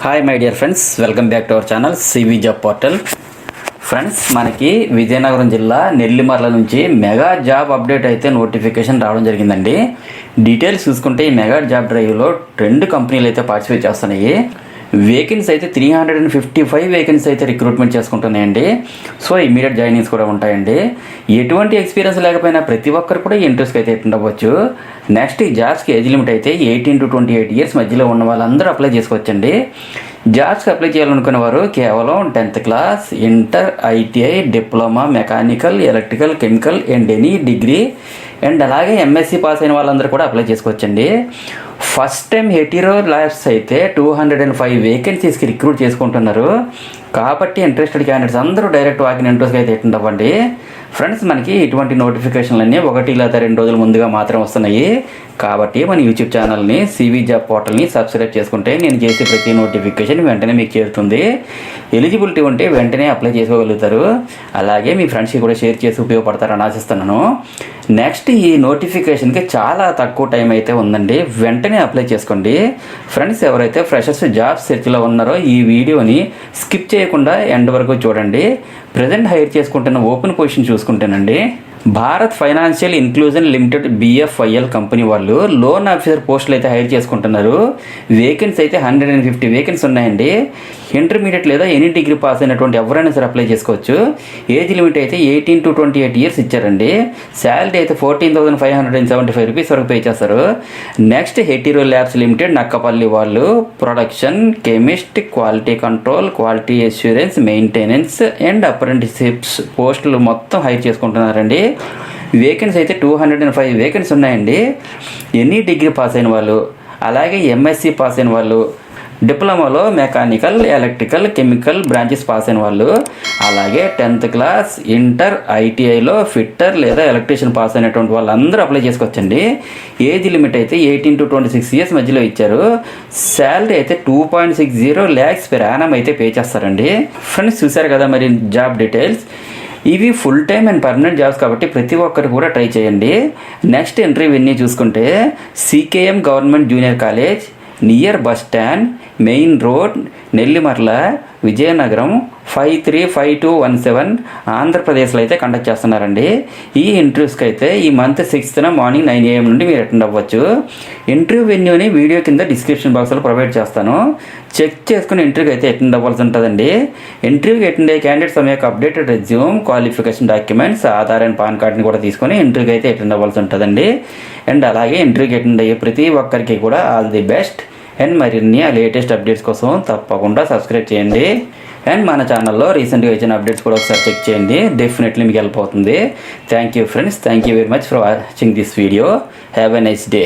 Hi my dear friends, welcome back to our channel CV job portal. Friends, మనకి విజయనగరం జిల్లా నెల్లిమర్ల నుంచి mega job update అయితే notification రావడం జరిగిందండి. డీటెయిల్స్ చూసుకుంటే ఈ మెగా జాబ్ డ్రైవ్లో 2 కంపెనీలు అయితే పార్టిసిపేట్ చేస్తున్నాయి. వేకెన్సీ అయితే 355 వేకెన్సీ అయితే రిక్రూట్మెంట్ చేసుకుంటున్నాయండి. సో ఇమీడియట్ జాయినింగ్స్ కూడా ఉంటాయండి. ఎటువంటి ఎక్స్పీరియన్స్ లేకపోయినా ప్రతి ఒక్కరు కూడా ఈ ఇంట్రెస్ట్కి అయితే ఉండవచ్చు. నెక్స్ట్ ఈ జాబ్స్కి ఏజ్ లిమిట్ అయితే 18 to 28 ఇయర్స్ మధ్యలో ఉన్న వాళ్ళందరూ అప్లై చేసుకోవచ్చండి. జాబ్స్కి అప్లై చేయాలనుకునే వారు కేవలం 10th class, inter, ITI, diploma, mechanical, electrical, chemical and any degree and అలాగే ఎంఎస్సి పాస్ అయిన వాళ్ళందరూ కూడా అప్లై చేసుకోవచ్చండి. ఫస్ట్ టైం హెటీరో ల్యాబ్స్ అయితే 205 వేకెన్సీస్కి రిక్రూట్ చేసుకుంటున్నారు. కాబట్టి ఇంట్రెస్టెడ్ క్యాండిడేట్స్ అందరూ డైరెక్ట్ వాకిన్ ఇంట్రెస్ట్గా అయితే అవ్వండి. ఫ్రెండ్స్, మనకి ఇటువంటి నోటిఫికేషన్లన్నీ 1 లేదా 2 రోజుల ముందుగా మాత్రం వస్తున్నాయి. కాబట్టి మన యూట్యూబ్ ఛానల్ని సివి జాబ్ పోర్టల్ని సబ్స్క్రైబ్ చేసుకుంటే నేను చేసే ప్రతి నోటిఫికేషన్ వెంటనే మీకు చేరుతుంది. ఎలిజిబిలిటీ ఉంటే వెంటనే అప్లై చేసుకోగలుగుతారు. అలాగే మీ ఫ్రెండ్స్కి కూడా షేర్ చేసి ఉపయోగపడతారని ఆశిస్తున్నాను. నెక్స్ట్, ఈ నోటిఫికేషన్కి చాలా తక్కువ టైం అయితే ఉందండి. వెంటనే అప్లై చేసుకోండి. ఫ్రెండ్స్, ఎవరైతే ఫ్రెషర్స్ జాబ్ సెర్చ్లో ఉన్నారో ఈ వీడియోని స్కిప్ చేయకుండా ఎండ్ వరకు చూడండి. ప్రజెంట్ హైర్ చేసుకుంటున్న ఓపెన్ పొజిషన్ చూసుకుంటేనండి, Bharat financial inclusion limited BFIL company వాళ్ళు లోన్ ఆఫీసర్ పోస్టులు అయితే హైర్ చేసుకుంటున్నారు. వేకెన్సీ అయితే 150 వేకెన్సీ ఉన్నాయండి. ఇంటర్మీడియట్ లేదా ఎనీ డిగ్రీ పాస్ అయినటువంటి ఎవరైనా సరే అప్లై చేసుకోవచ్చు. ఏజ్ లిమిట్ అయితే 18 to 28 ఇయర్స్ ఇచ్చారండి. శాలరీ అయితే 14,575 రూపీస్ వరకు పే చేస్తారు. Next, Hetero labs limited Nakkapalli వాళ్ళు production, chemist, quality control, quality assurance, maintenance and apprenticeships పోస్టులు మొత్తం హైర్ చేసుకుంటున్నారండి. వేకెన్సీ అయితే 205 వేకెన్సీ ఉన్నాయండి. ఎనీ డిగ్రీ పాస్ అయిన వాళ్ళు, అలాగే ఎంఎస్సి పాస్ అయిన వాళ్ళు, డిప్లొమాలో mechanical, electrical, chemical branches pass అయిన వాళ్ళు, అలాగే 10th క్లాస్, ఇంటర్, ఐటీఐలో ఫిట్టర్ లేదా ఎలక్ట్రీషియన్ పాస్ అయినటువంటి వాళ్ళందరూ అప్లై చేసుకోవచ్చండి. ఏజ్ లిమిట్ అయితే 18 to 26 ఇయర్స్ మధ్యలో ఇచ్చారు. శాలరీ అయితే 2.60 lakhs per annum అయితే పే చేస్తారండి. ఫ్రెండ్స్, చూసారు కదా మరి జాబ్ డీటెయిల్స్. ఇవి full time and permanent jobs కాబట్టి ప్రతి ఒక్కరు కూడా ట్రై చేయండి. నెక్స్ట్ ఇంటర్వ్యూ ఎన్ని చూసుకుంటే, CKM government junior college, near bus stand, main road, Nellimarla, Vizianagaram 535217 ఆంధ్రప్రదేశ్లో అయితే కండక్ట్ చేస్తున్నారండి. ఈ ఇంటర్వ్యూస్కి అయితే ఈ మంత్ 6th మార్నింగ్ 9 AM నుండి మీరు అటెండ్ అవ్వచ్చు. ఇంటర్వ్యూ వెన్యూని వీడియో కింద డిస్క్రిప్షన్ బాక్స్లో ప్రొవైడ్ చేస్తాను. చెక్ చేసుకుని ఇంటర్వ్యూకి అయితే అటెండ్ అవ్వాల్సి ఉంటుందండి. ఇంటర్వ్యూకి అటెండ్ అయ్యే క్యాండిడేట్స్ యొక్క updated resume, qualification documents, Aadhaar and pan కార్డ్ని కూడా తీసుకొని ఇంటర్వ్యూకి అయితే అటెండ్ అవ్వాల్సి ఉంటుందండి. అండ్ అలాగే ఇంటర్వ్యూకి అటెండ్ అయ్యే ప్రతి ఒక్కరికి కూడా ఆల్ ది బెస్ట్. అండ్ మరిన్ని లేటెస్ట్ అప్డేట్స్ కోసం తప్పకుండా సబ్స్క్రైబ్ చేయండి. అండ్ మన ఛానల్లో రీసెంట్గా ఇచ్చిన అప్డేట్స్ కూడా ఒకసారి చెక్ చేయండి. డెఫినెట్లీ మీకు హెల్ప్ అవుతుంది. Thank you friends, thank you very much for watching this video. Have a nice day.